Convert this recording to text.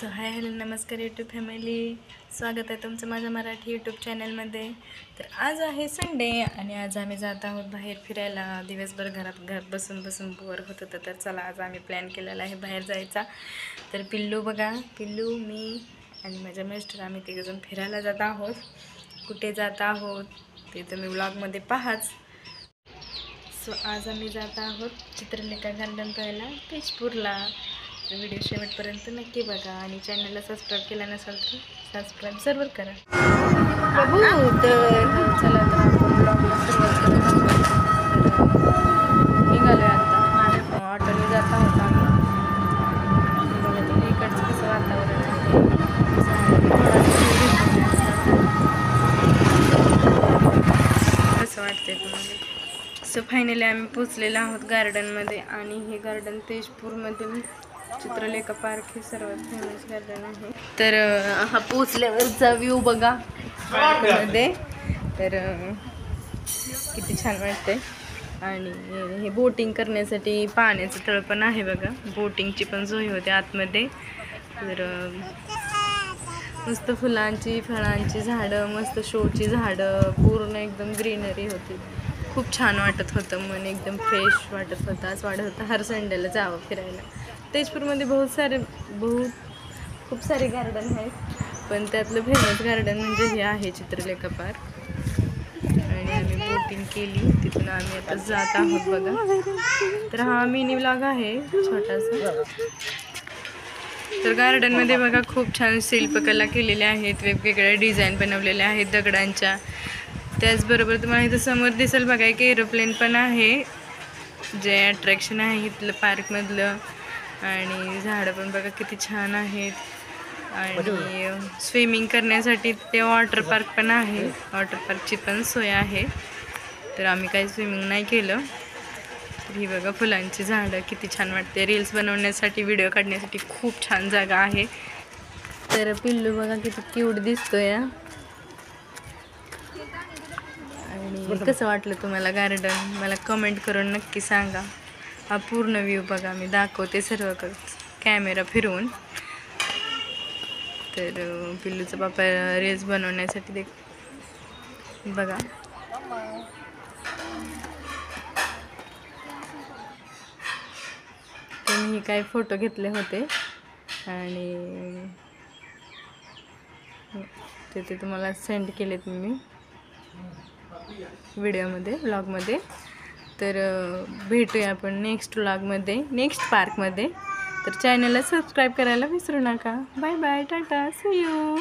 So hi hello नमस्कार YouTube family, स्वागत आहे तुमचं माझ्या मराठी यूट्यूब चॅनलमध्ये। तर आज आहे संडे आणि आज आम्ही जात आहोत बाहेर फिरायला। दिवसभर घर बसून बोर होत होतं, तर चला आज आम्ही प्लॅन केलेला आहे बाहेर जायचा। तर पिल्लू बघा, पिल्लू मी आणि माझ्या मिस्टर आम्ही तिघजण फिरायला जात आहोत। कुठे जात आहोत ते तुम्ही व्लॉगमध्ये पाहाच। सो आज आम्ही जात आहोत चित्रलेखा गार्डन पाहायला तेजपूरला। व्हिडिओ शेवटपर्यंत नक्की बघा आणि चॅनलला सबस्क्राईब केला नसेल तर सबस्क्राईब जरूर करा। तर चला तर आपण ब्लॉगला सुरुवात करूया। निघालो आता ऑटोने जात आहोत आम्ही। बघा तुम्ही इकडचं कसं वातावरण आहे, कसं वाटतंय तुम्हाला। सो फायनली आम्ही पोचलेलो आहोत गार्डनमध्ये आणि हे गार्डन तेजपूरमधील चित्रलेखा पार्क हे सर्वात फेमस गार्डन आहे। तर हा पोचल्यावरचा व्ह्यू बघा पार्कमध्ये, तर किती छान वाटतंय। आणि हे बोटिंग करण्यासाठी पाण्याचं तळ पण आहे बघा, बोटिंगची पण सोय होते आतमध्ये। तर मस्त फुलांची फळांची झाडं, मस्त शोची झाडं, पूर्ण एकदम ग्रीनरी होती। खूप छान वाटत होतं, मन एकदम फ्रेश वाटत होतं। असं वाटत होतं हर संडेला जावं फिरायला। तेजपूरमध्ये खूप सारे गार्डन आहेत, पण त्यातलं फेमस गार्डन म्हणजे हे आहे चित्रलेखा पार्क। आणि आम्ही बोटिंग केली, तिथून आम्ही आता जात आहोत बघा। तर हा मिनी व्लॉग आहे छोटासा। तर गार्डनमध्ये बघा खूप छान शिल्पकला केलेल्या आहेत, वेगवेगळ्या डिझाईन बनवलेल्या आहेत दगडांच्या। त्याचबरोबर तुम्हाला इथं समोर दिसेल बघा एक एरोप्लेन पण आहे, जे अट्रॅक्शन आहे इथलं पार्कमधलं। आणि झाडं पण बघा किती छान आहेत। आणि स्विमिंग करण्यासाठी ते वॉटर पार्क पण आहे, वॉटर पार्कची पण सोय आहे। तर आम्ही काही स्विमिंग नाही केलं। तर ही बघा फुलांची झाडं किती छान वाटते, रील्स बनवण्यासाठी व्हिडिओ काढण्यासाठी खूप छान जागा आहे। तर पिल्लू बघा किती क्यूट दिसतोय। आणि कसं वाटलं तुम्हाला गार्डन मला कमेंट करून नक्की सांगा। हा पूर्ण व्ह्यू बघा, मी दाखवते सर्व कॅमेरा फिरवून। तर पिल्लूचा बापा रील्स बनवण्यासाठी बघा। मी काही फोटो घेतले होते आणि ते तुम्हाला सेंड केलेत मी व्हिडिओमध्ये व्लॉगमध्ये। तर भेटूया आपण नेक्स्ट व्लॉगमध्ये, नेक्स्ट पार्कमध्ये। तर चॅनलला सबस्क्राईब करायला विसरू नका। Bye bye, tata, see you.